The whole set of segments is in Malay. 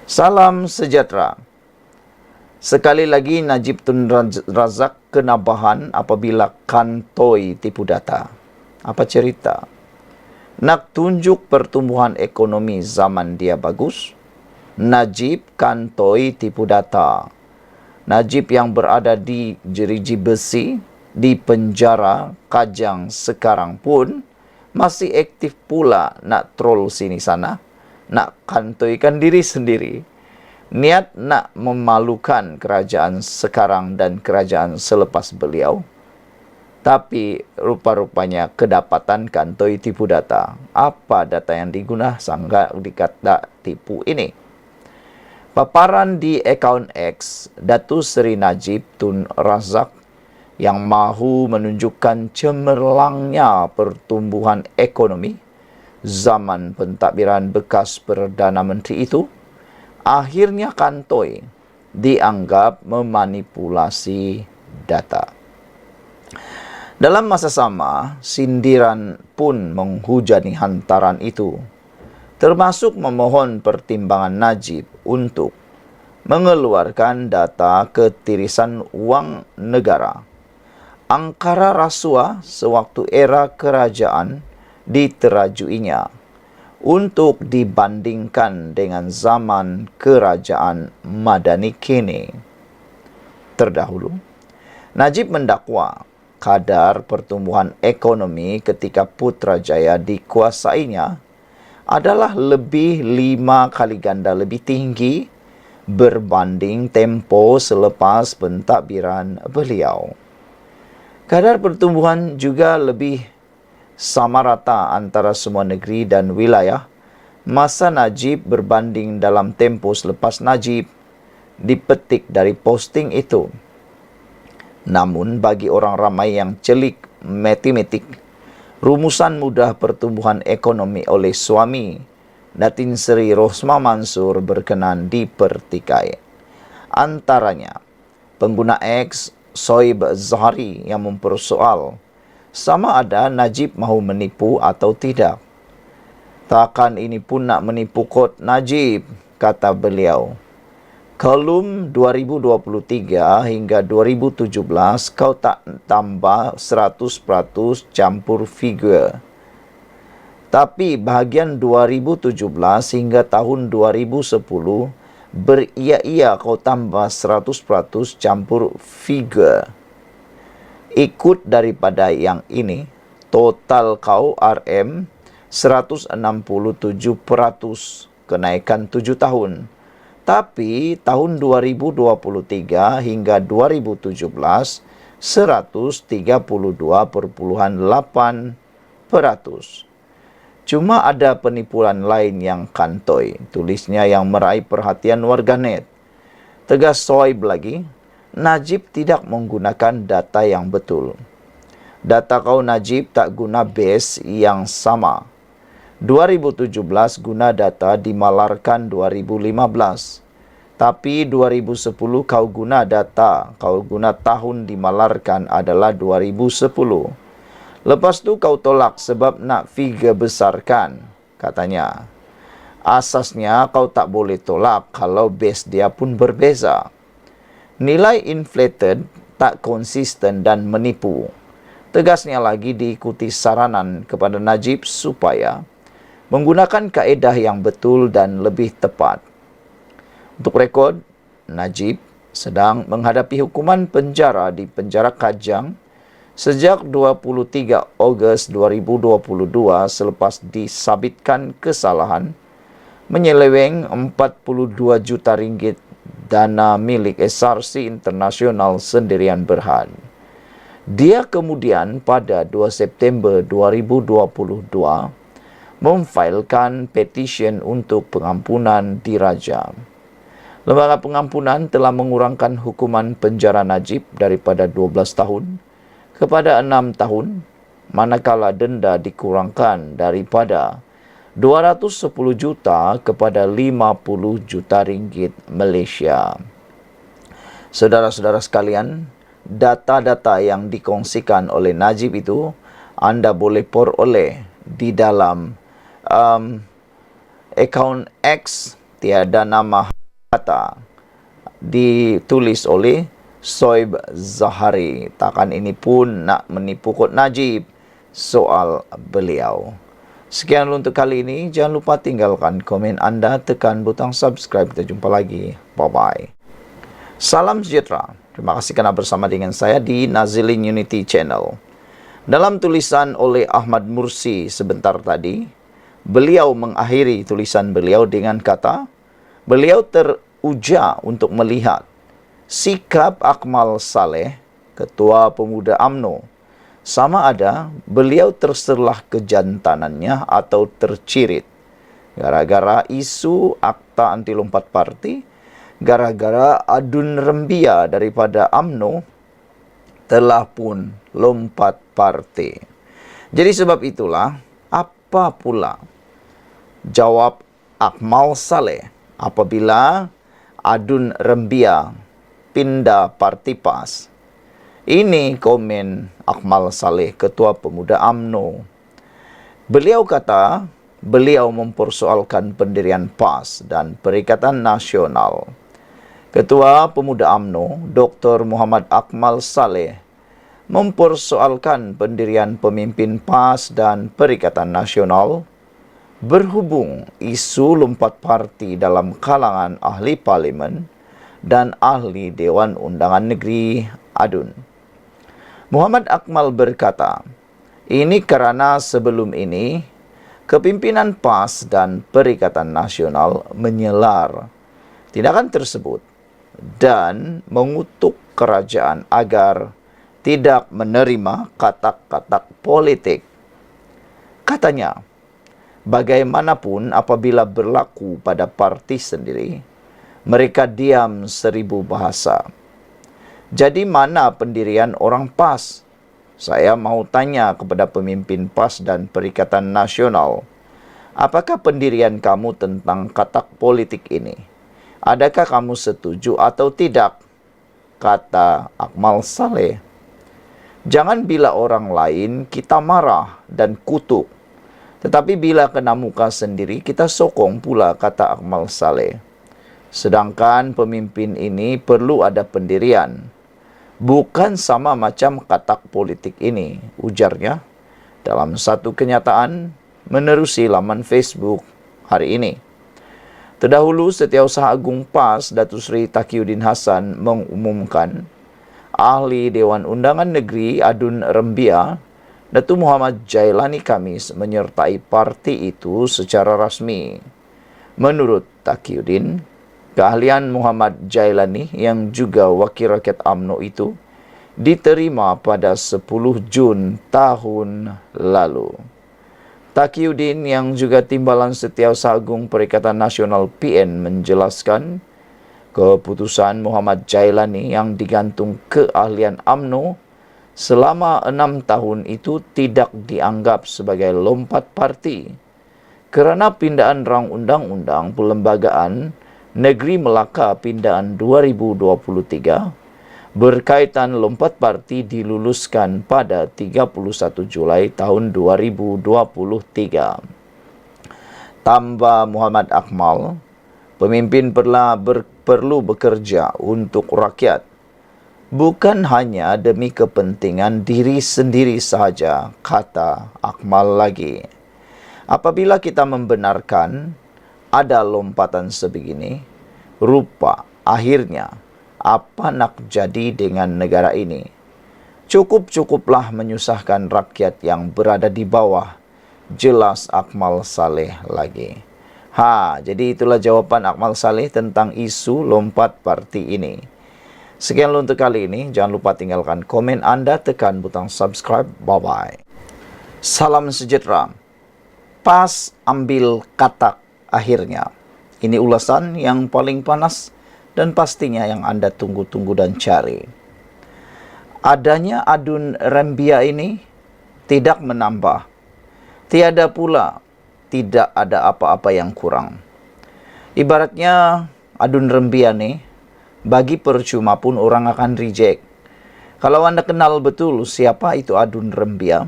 Salam sejahtera. Sekali lagi Najib Tun Razak kena bahan apabila kantoi tipu data. Apa cerita? Nak tunjuk pertumbuhan ekonomi zaman dia bagus, Najib kantoi tipu data. Najib yang berada di Jeriji Besi, di penjara Kajang sekarang pun masih aktif pula nak troll sini sana, nak kantoikan diri sendiri. Niat nak memalukan kerajaan sekarang dan kerajaan selepas beliau. Tapi rupa-rupanya kedapatan kantoi tipu data. Apa data yang digunakan sangat dikata tipu ini? Paparan di akaun X, Datuk Seri Najib Tun Razak yang mahu menunjukkan cemerlangnya pertumbuhan ekonomi zaman pentadbiran bekas Perdana Menteri itu, akhirnya kantoi dianggap memanipulasi data. Dalam masa sama, sindiran pun menghujani hantaran itu, termasuk memohon pertimbangan Najib untuk mengeluarkan data ketirisan wang negara. Angkara rasuah sewaktu era kerajaan diterajuinya untuk dibandingkan dengan zaman kerajaan Madani kini. Terdahulu, Najib mendakwa kadar pertumbuhan ekonomi ketika Putrajaya dikuasainya adalah lebih 5 kali ganda lebih tinggi berbanding tempo selepas pentadbiran beliau. Kadar pertumbuhan juga lebih sama rata antara semua negeri dan wilayah masa Najib berbanding dalam tempo selepas Najib dipetik dari posting itu. Namun bagi orang ramai yang celik matematik, rumusan mudah pertumbuhan ekonomi oleh suami Datin Seri Rosmah Mansur berkenan dipertikai. Antaranya, pengguna X Soib Zahari yang mempersoal sama ada Najib mahu menipu atau tidak. Takkan ini pun nak menipu kot Najib, kata beliau. Kolom 2023 hingga 2017 kau tak tambah 100% campur figure. Tapi bahagian 2017 hingga tahun 2010 beria-ia kau tambah 100% campur figure. Ikut daripada yang ini, total kau RM 167%, kenaikan 7 tahun. Tapi tahun 2023 hingga 2017, 132,8%. Cuma ada penipuan lain yang kantoi, tulisnya yang meraih perhatian warganet. Tegas Soib lagi, Najib tidak menggunakan data yang betul. Data kau Najib tak guna base yang sama. 2017 guna data dimalarkan 2015. Tapi 2010 kau guna data, kau guna tahun dimalarkan adalah 2010. Lepas tu kau tolak sebab nak figure besarkan, katanya. Asasnya kau tak boleh tolak kalau base dia pun berbeza. Nilai inflated tak konsisten dan menipu. Tegasnya lagi diikuti saranan kepada Najib supaya menggunakan kaedah yang betul dan lebih tepat. Untuk rekod, Najib sedang menghadapi hukuman penjara di penjara Kajang sejak 23 Ogos 2022 selepas disabitkan kesalahan menyeleweng 42 juta ringgit dana milik SRC Internasional Sendirian Berhad. Dia kemudian pada 2 September 2022 memfailkan petisyen untuk pengampunan dirajam. Lembaga pengampunan telah mengurangkan hukuman penjara Najib daripada 12 tahun kepada 6 tahun, manakala denda dikurangkan daripada 210 juta kepada 50 juta ringgit Malaysia. Saudara-saudara sekalian, data-data yang dikongsikan oleh Najib itu anda boleh peroleh di dalam akaun X tiada nama kata ditulis oleh Soib Zahari. Takkan ini pun nak menipu Kod Najib soal beliau. Sekian untuk kali ini. Jangan lupa tinggalkan komen anda, tekan butang subscribe. Kita jumpa lagi. Bye-bye. Salam sejahtera. Terima kasih kerana bersama dengan saya di Nazilin Unity Channel. Dalam tulisan oleh Ahmad Mursi sebentar tadi, beliau mengakhiri tulisan beliau dengan kata, beliau teruja untuk melihat sikap Akmal Saleh, Ketua Pemuda UMNO, sama ada beliau terserlah kejantanannya atau tercirit gara-gara isu akta anti lompat parti, gara-gara adun rembia daripada UMNO telah pun lompat parti. Jadi sebab itulah, apa pula jawab Akmal Saleh apabila adun rembia pindah parti PAS? Ini komen Akmal Saleh, Ketua Pemuda UMNO. Beliau kata, beliau mempersoalkan pendirian PAS dan Perikatan Nasional. Ketua Pemuda UMNO, Dr. Muhammad Akmal Saleh, mempersoalkan pendirian pemimpin PAS dan Perikatan Nasional berhubung isu lompat parti dalam kalangan ahli parlimen dan ahli Dewan Undangan Negeri ADUN. Muhammad Akmal berkata, ini kerana sebelum ini kepimpinan PAS dan Perikatan Nasional menyelar tindakan tersebut dan mengutuk kerajaan agar tidak menerima katak-katak politik. Katanya, bagaimanapun apabila berlaku pada parti sendiri, mereka diam 1000 bahasa. Jadi mana pendirian orang PAS? Saya mau tanya kepada pemimpin PAS dan Perikatan Nasional, apakah pendirian kamu tentang katak politik ini? Adakah kamu setuju atau tidak? Kata Akmal Saleh. Jangan bila orang lain kita marah dan kutuk, tetapi bila kena muka sendiri kita sokong pula, kata Akmal Saleh. Sedangkan pemimpin ini perlu ada pendirian. Bukan sama macam katak politik ini, ujarnya dalam satu kenyataan menerusi laman Facebook hari ini. Terdahulu, Setiausaha Agung PAS, Datuk Seri Taqiyuddin Hasan mengumumkan ahli Dewan Undangan Negeri Adun Rembia, Datuk Muhammad Jailani Khamis menyertai parti itu secara rasmi. Menurut Taqiyuddin, keahlian Muhammad Jailani yang juga wakil rakyat UMNO itu diterima pada 10 Jun tahun lalu. Taqiyuddin yang juga Timbalan Setiausaha Agung Perikatan Nasional PN menjelaskan keputusan Muhammad Jailani yang digantung keahlian UMNO selama 6 tahun itu tidak dianggap sebagai lompat parti kerana pindaan rang undang-undang perlembagaan Negeri Melaka pindaan 2023 berkaitan lompat parti diluluskan pada 31 Julai tahun 2023. Tambah Muhammad Akmal, pemimpin perlu bekerja untuk rakyat, bukan hanya demi kepentingan diri sendiri sahaja, kata Akmal lagi. Apabila kita membenarkan ada lompatan sebegini, rupa akhirnya apa nak jadi dengan negara ini? Cukup-cukuplah menyusahkan rakyat yang berada di bawah, jelas Akmal Saleh lagi. Jadi itulah jawapan Akmal Saleh tentang isu lompat parti ini. Sekian untuk kali ini. Jangan lupa tinggalkan komen anda, tekan butang subscribe. Bye-bye. Salam sejahtera. PAS ambil katak akhirnya. Ini ulasan yang paling panas dan pastinya yang anda tunggu-tunggu dan cari. Adanya adun rembia ini tidak menambah. Tiada pula tidak ada apa-apa yang kurang. Ibaratnya adun rembia ni, bagi percuma pun orang akan reject. Kalau anda kenal betul siapa itu adun rembia,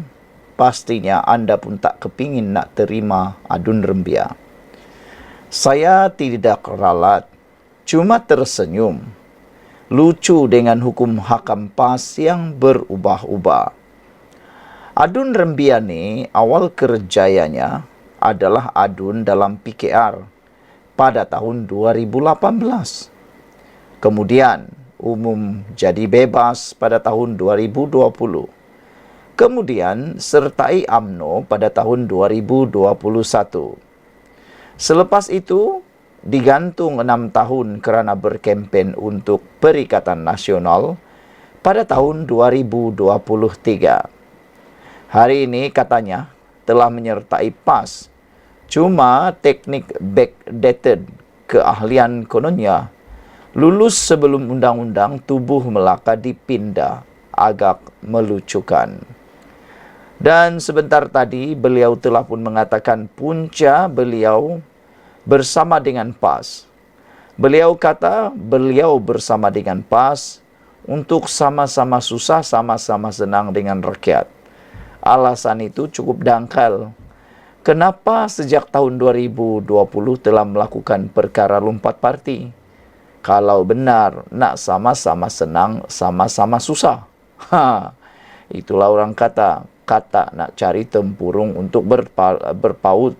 pastinya anda pun tak kepingin nak terima adun rembia. Saya tidak ralat, cuma tersenyum. Lucu dengan hukum hakam PAS yang berubah-ubah. Adun Rembiani awal kerjayanya adalah adun dalam PKR pada tahun 2018. Kemudian umum jadi bebas pada tahun 2020. Kemudian sertai UMNO pada tahun 2021. Selepas itu, digantung 6 tahun kerana berkempen untuk Perikatan Nasional pada tahun 2023. Hari ini katanya telah menyertai PAS, cuma teknik backdated keahlian kononnya lulus sebelum undang-undang tubuh Melaka dipindah, agak melucukan. Dan sebentar tadi beliau telah pun mengatakan punca beliau bersama dengan PAS. Beliau kata beliau bersama dengan PAS untuk sama-sama susah, sama-sama senang dengan rakyat. Alasan itu cukup dangkal. Kenapa sejak tahun 2020 telah melakukan perkara lompat parti? Kalau benar nak sama-sama senang, sama-sama susah. Itulah orang kata nak cari tempurung untuk berpaut.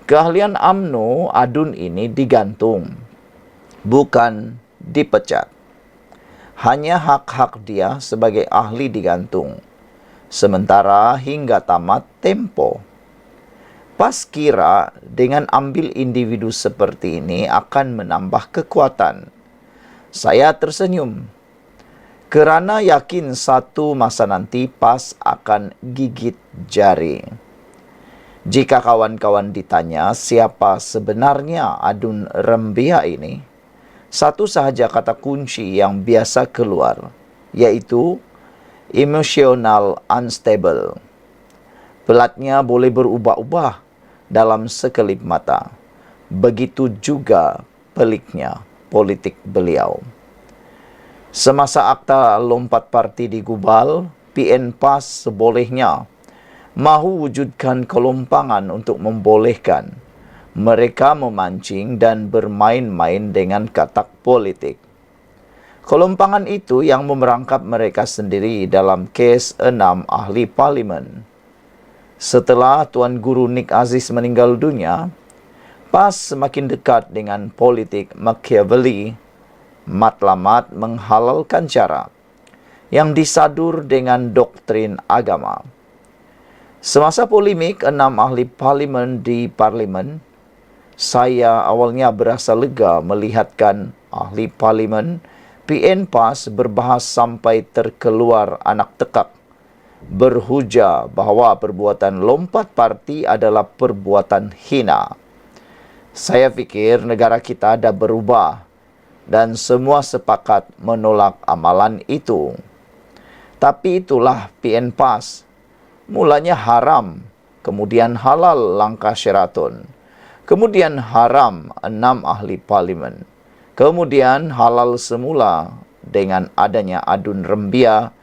Keahlian UMNO adun ini digantung, bukan dipecat. Hanya hak-hak dia sebagai ahli digantung. Sementara hingga tamat tempo. PAS kira dengan ambil individu seperti ini akan menambah kekuatan. Saya tersenyum. Kerana yakin satu masa nanti PAS akan gigit jari. Jika kawan-kawan ditanya siapa sebenarnya Adun Rembia ini, satu sahaja kata kunci yang biasa keluar, yaitu emotional unstable. Pelatnya boleh berubah-ubah dalam sekelip mata. Begitu juga peliknya politik beliau. Semasa akta lompat parti digubal, PN PAS sebolehnya mahu wujudkan kelompangan untuk membolehkan mereka memancing dan bermain-main dengan katak politik. Kelompangan itu yang memerangkap mereka sendiri dalam kes 6 ahli parlimen. Setelah Tuan Guru Nik Aziz meninggal dunia, PAS semakin dekat dengan politik Machiavelli, matlamat menghalalkan cara yang disadur dengan doktrin agama. Semasa polemik 6 ahli parlimen di parlimen, saya awalnya berasa lega melihatkan ahli parlimen PN PAS berbahas sampai terkeluar anak tekak, berhujah bahawa perbuatan lompat parti adalah perbuatan hina. Saya fikir negara kita dah berubah dan semua sepakat menolak amalan itu. Tapi itulah PN PAS. Mulanya haram, kemudian halal langkah Sheraton, kemudian haram 6 ahli parlimen, kemudian halal semula dengan adanya Adun Rembia,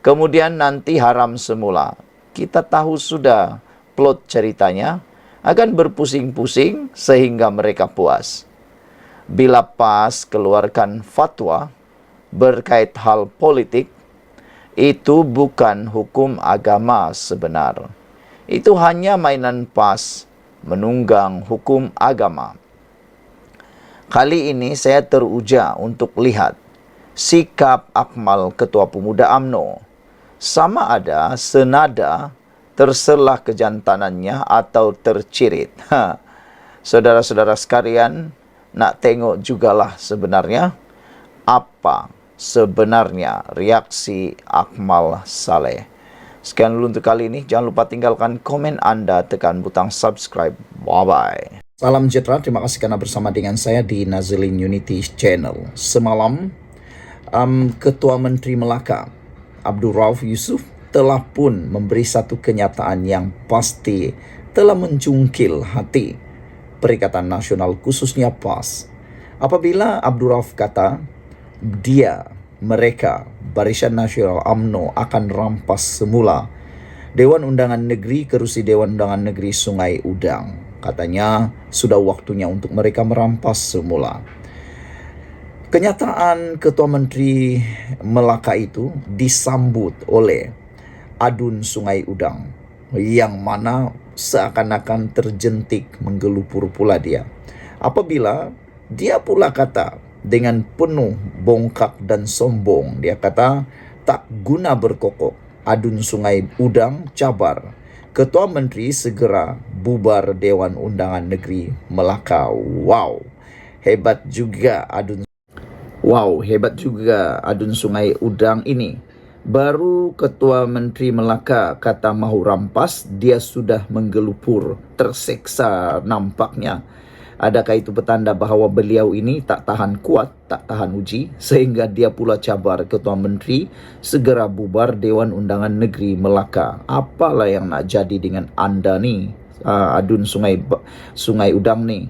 kemudian nanti haram semula. Kita tahu sudah plot ceritanya, akan berpusing-pusing sehingga mereka puas. Bila PAS keluarkan fatwa berkait hal politik, itu bukan hukum agama sebenar. Itu hanya mainan PAS menunggang hukum agama. Kali ini saya teruja untuk lihat sikap Akmal Ketua Pemuda UMNO. Sama ada senada terselah kejantanannya atau tercirit. Saudara-saudara sekalian, nak tengok jugalah sebenarnya apa sebenarnya reaksi Akmal Saleh. Sekian dulu untuk kali ini. Jangan lupa tinggalkan komen anda, tekan butang subscribe. Bye-bye. Salam sejahtera. Terima kasih karena bersama dengan saya di Nazilin Unity Channel. Semalam, Ketua Menteri Melaka, Abdul Rauf Yusuf, telah pun memberi satu kenyataan yang pasti telah mencungkil hati Perikatan Nasional khususnya PAS. Apabila Abdul Rauf kata, mereka, Barisan Nasional UMNO akan rampas semula Dewan Undangan Negeri kerusi Dewan Undangan Negeri Sungai Udang. Katanya sudah waktunya untuk mereka merampas semula. Kenyataan Ketua Menteri Melaka itu disambut oleh Adun Sungai Udang, yang mana seakan-akan terjentik menggelupur pula dia. Apabila dia pula kata dengan penuh bongkak dan sombong, dia kata tak guna berkokok, Adun Sungai Udang cabar, Ketua Menteri segera bubar Dewan Undangan Negeri Melaka. Hebat juga Adun Sungai Udang ini. Baru Ketua Menteri Melaka kata mahu rampas, dia sudah menggelupur, terseksa nampaknya. Adakah itu petanda bahawa beliau ini tak tahan kuat, tak tahan uji, sehingga dia pula cabar Ketua Menteri segera bubar Dewan Undangan Negeri Melaka? Apalah yang nak jadi dengan anda ni, Adun Sungai Udang ni?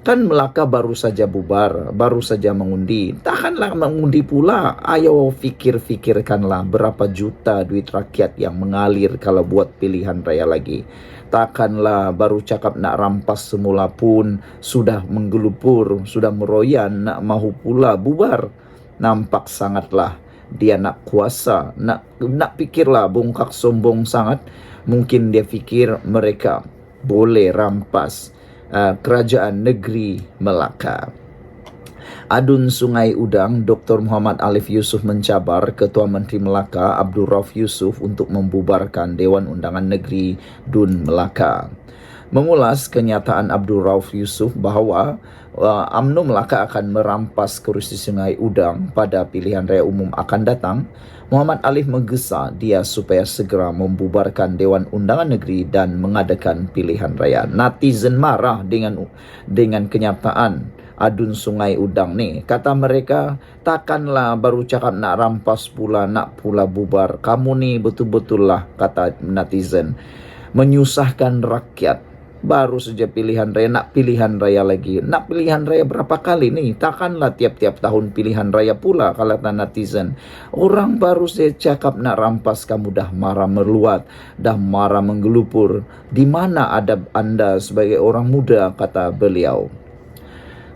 Kan Melaka baru saja bubar, baru saja mengundi. Takkanlah mengundi pula. Ayo fikirkanlah berapa juta duit rakyat yang mengalir kalau buat pilihan raya lagi. Takkanlah baru cakap nak rampas semula pun sudah menggelupur, sudah meroyan, nak mahu pula bubar. Nampak sangatlah dia nak kuasa, nak fikirlah bongkak sombong sangat. Mungkin dia fikir mereka boleh rampas kerajaan negeri Melaka. Adun Sungai Udang, Dr. Muhammad Alif Yusuf mencabar Ketua Menteri Melaka Abdul Rauf Yusuf untuk membubarkan Dewan Undangan Negeri Dun Melaka. Mengulas kenyataan Abdul Rauf Yusuf bahawa UMNO Melaka akan merampas kerusi Sungai Udang pada pilihan raya umum akan datang, Muhammad Alif menggesa dia supaya segera membubarkan Dewan Undangan Negeri dan mengadakan pilihan raya. Netizen marah dengan kenyataan Adun Sungai Udang ni. Kata mereka, takkanlah baru cakap nak rampas pula, nak pula bubar. Kamu ni betul-betul lah, kata netizen, menyusahkan rakyat. Baru saja pilihan raya, nak pilihan raya lagi. Nak pilihan raya berapa kali ni? Takkanlah tiap-tiap tahun pilihan raya pula, kata netizen. Orang baru saya cakap nak rampas, kamu dah marah meluat, dah marah menggelupur. Di mana adab anda sebagai orang muda, kata beliau.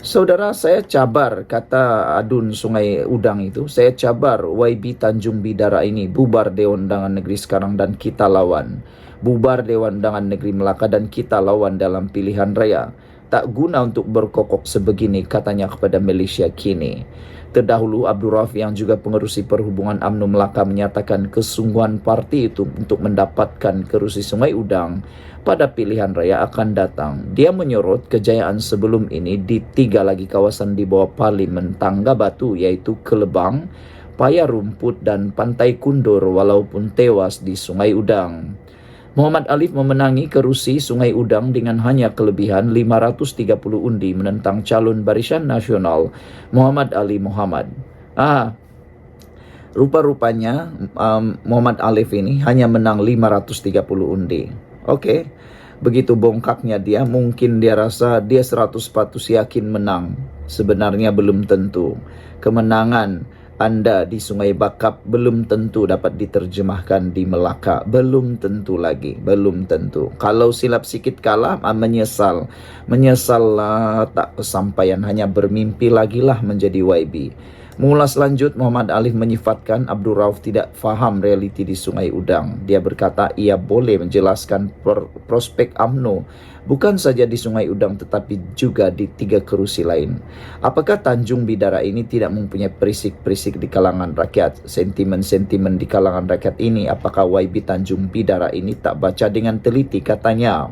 Saudara, saya cabar, kata Adun Sungai Udang itu, saya cabar YB Tanjung Bidara ini bubar Dewan Undangan Negeri sekarang dan kita lawan. Bubar Dewan Undangan Negeri Melaka dan kita lawan dalam pilihan raya. Tak guna untuk berkokok sebegini, katanya kepada Malaysia Kini. Terdahulu, Abdul Rauf yang juga pengerusi perhubungan UMNO Melaka menyatakan kesungguhan parti itu untuk mendapatkan kerusi Sungai Udang pada pilihan raya akan datang. Dia menyorot kejayaan sebelum ini di 3 lagi kawasan di bawah Parlimen Tangga Batu, iaitu Kelebang, Paya Rumput dan Pantai Kundur, walaupun tewas di Sungai Udang. Muhammad Alif memenangi kerusi Sungai Udang dengan hanya kelebihan 530 undi menentang calon Barisan Nasional Muhammad Ali Muhammad. Rupa-rupanya Muhammad Alif ini hanya menang 530 undi. Okey, begitu bongkaknya dia, mungkin dia rasa dia 100% yakin menang. Sebenarnya belum tentu. Kemenangan anda di Sungai Bakap belum tentu dapat diterjemahkan di Melaka. Belum tentu lagi. Belum tentu. Kalau silap sikit kalah, menyesal. Menyesallah tak kesampaian. Hanya bermimpi lagilah menjadi YB. Mengulas lanjut, Muhammad Alif menyifatkan Abdul Rauf tidak faham realiti di Sungai Udang. Dia berkata ia boleh menjelaskan prospek UMNO bukan saja di Sungai Udang tetapi juga di 3 kerusi lain. Apakah Tanjung Bidara ini tidak mempunyai perisik-perisik di kalangan rakyat? Sentimen-sentimen di kalangan rakyat ini, apakah YB Tanjung Bidara ini tak baca dengan teliti? Katanya,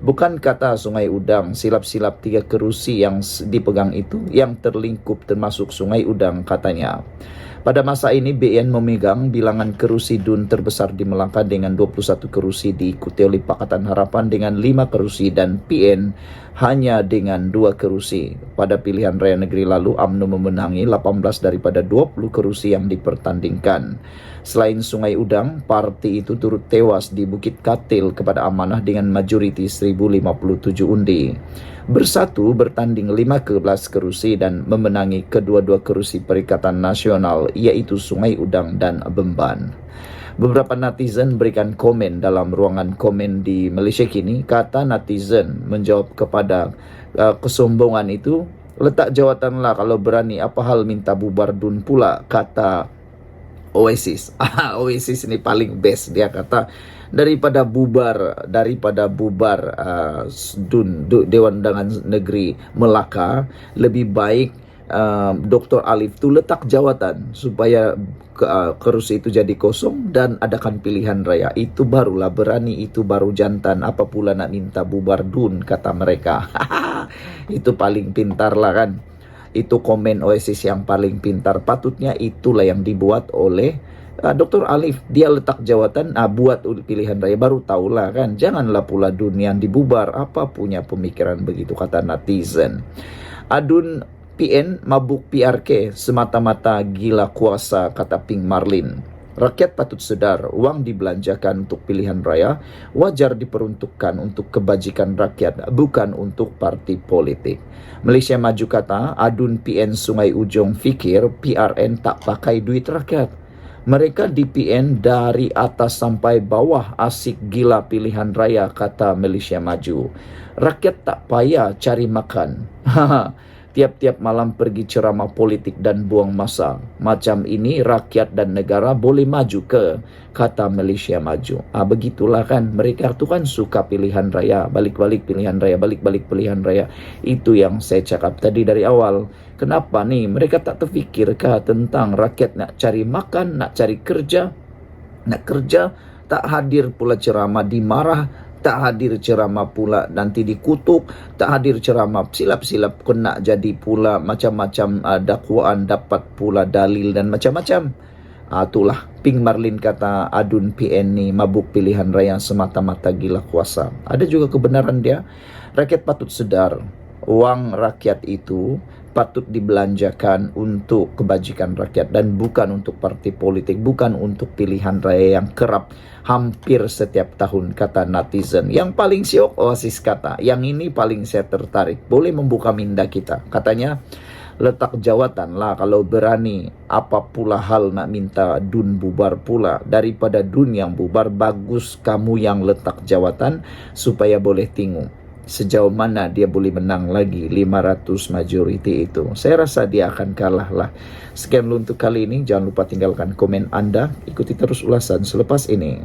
bukan kata Sungai Udang, silap-silap 3 kerusi yang dipegang itu yang terlingkup termasuk Sungai Udang, katanya. Pada masa ini, BN memegang bilangan kerusi DUN terbesar di Melaka dengan 21 kerusi, diikuti oleh Pakatan Harapan dengan 5 kerusi dan PN hanya dengan 2 kerusi. Pada pilihan raya negeri lalu, UMNO memenangi 18 daripada 20 kerusi yang dipertandingkan. Selain Sungai Udang, parti itu turut tewas di Bukit Katil kepada Amanah dengan majoriti 1057 undi. Bersatu bertanding 15 kerusi dan memenangi kedua-dua kerusi Perikatan Nasional, iaitu Sungai Udang dan Bemban. Beberapa netizen berikan komen dalam ruangan komen di Malaysia kini. Kata netizen menjawab kepada kesombongan itu, letak jawatanlah kalau berani, apa hal minta bubar DUN pula, kata Oasis. Oasis ini paling best, dia kata daripada bubar DUN, Dewan Undangan Negeri Melaka, lebih baik Dr. Alif tu letak jawatan supaya kerusi itu jadi kosong dan adakan pilihan raya. Itu barulah berani, itu baru jantan. Apa pula nak minta bubar DUN, kata mereka. Itu paling pintar lah kan. Itu komen Oasis yang paling pintar. Patutnya itulah yang dibuat oleh Dr. Alif. Dia letak jawatan, buat pilihan raya, baru tahulah kan. Janganlah pula DUN yang dibubar. Apa punya pemikiran begitu, kata netizen. Adun PN mabuk PRK semata-mata gila kuasa, kata Pink Marlin. Rakyat patut sedar, wang dibelanjakan untuk pilihan raya wajar diperuntukkan untuk kebajikan rakyat, bukan untuk parti politik. Malaysia Maju kata, Adun PN Sungai Ujong fikir PRN tak pakai duit rakyat. Mereka di PN dari atas sampai bawah asik gila pilihan raya, kata Malaysia Maju. Rakyat tak payah cari makan. Tiap-tiap malam pergi ceramah politik dan buang masa. Macam ini rakyat dan negara boleh maju ke, kata Malaysia Maju. Begitulah kan, mereka tu kan suka pilihan raya, balik-balik pilihan raya, balik-balik pilihan raya. Itu yang saya cakap tadi dari awal. Kenapa nih mereka tak terfikirkah tentang rakyat nak cari makan, nak cari kerja, nak kerja, tak hadir pula ceramah dimarah, tak hadir ceramah pula nanti dikutuk, tak hadir ceramah silap-silap kena jadi pula macam-macam dakwaan, dapat pula dalil dan macam-macam. Itulah Pink Marlin kata Adun PN ni mabuk pilihan raya semata-mata gila kuasa. Ada juga kebenaran dia. Rakyat patut sedar, wang rakyat itu patut dibelanjakan untuk kebajikan rakyat dan bukan untuk parti politik, bukan untuk pilihan raya yang kerap hampir setiap tahun, kata netizen. Yang paling siok Oasis kata, yang ini paling saya tertarik, boleh membuka minda kita. Katanya, letak jawatan lah kalau berani, apa pula hal nak minta DUN bubar pula. Daripada DUN yang bubar, bagus kamu yang letak jawatan supaya boleh tengok sejauh mana dia boleh menang lagi 500 majoriti itu. Saya rasa dia akan kalah lah. Sekian dulu untuk kali ini. Jangan lupa tinggalkan komen Anda. Ikuti terus ulasan selepas ini.